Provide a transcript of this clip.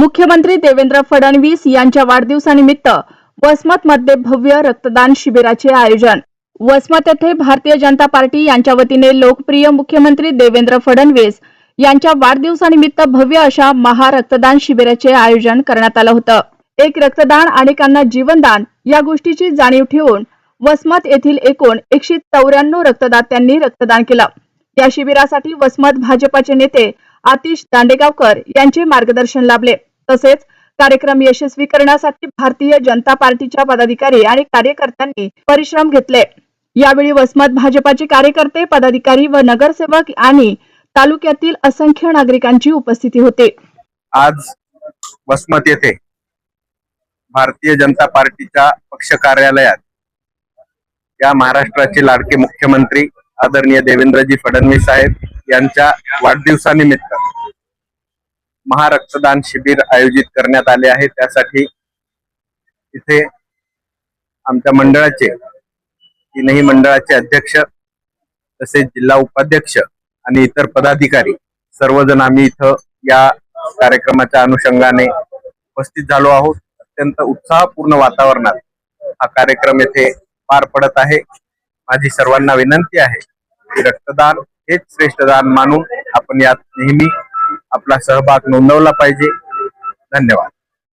मुख्यमंत्री देवेंद्र फडणवीस यांच्या वाढदिवसानिमित्त वसमतमध्ये भव्य रक्तदान शिबिराचे आयोजन। वसमत येथे भारतीय जनता पार्टी यांच्या वतीने लोकप्रिय मुख्यमंत्री देवेंद्र फडणवीस यांच्या वाढदिवसानिमित्त भव्य अशा महारक्तदान शिबिराचे आयोजन करण्यात आलं होतं। एक रक्तदान अनेकांना जीवनदान या गोष्टीची जाणीव ठेवून वसमत येथील एकूण 194 रक्तदात्यांनी रक्तदान केलं। या शिबिरासाठी वसमत भाजपाचे नेते आतिश दांडेगावकर यांचे मार्गदर्शन लाभले। तसेच कार्यक्रम यशस्वी करण्यासाठी भारतीय जनता पार्टीच्या पदाधिकारी आणि कार्यकर्त्यांनी परिश्रम घेतले। यावेळी वसमत भाजपाचे कार्यकर्ते, पदाधिकारी व नगरसेवक आणि तालुक्यातील असंख्य नागरिकांची उपस्थिती होती। आज वसमत येथे भारतीय जनता पार्टीच्या पक्ष कार्यालयात या महाराष्ट्राचे लाडके मुख्यमंत्री आदरणीय देवेंद्रजी फडणवीस साहेब यांच्या वाढदिवसानिमित्त महारक्तदान शिबिर आयोजित करण्यात आले आहे। त्यासाठी इथे आमच्या मंडळाचे तीनही मंडळाचे अध्यक्ष तसेच जिल्हा उपाध्यक्ष आणि इतर पदाधिकारी सर्वजण आम्ही इथं या कार्यक्रमाच्या अनुषंगाने उपस्थित झालो आहोत। अत्यंत उत्साहपूर्ण वातावरणात हा कार्यक्रम येथे पार पडत आहे। माझी सर्वांना विनंती आहे की रक्तदान हेच श्रेष्ठ दान मानून आपण यात नेहमी आपला सहभाग नोंदवला पाहिजे। धन्यवाद।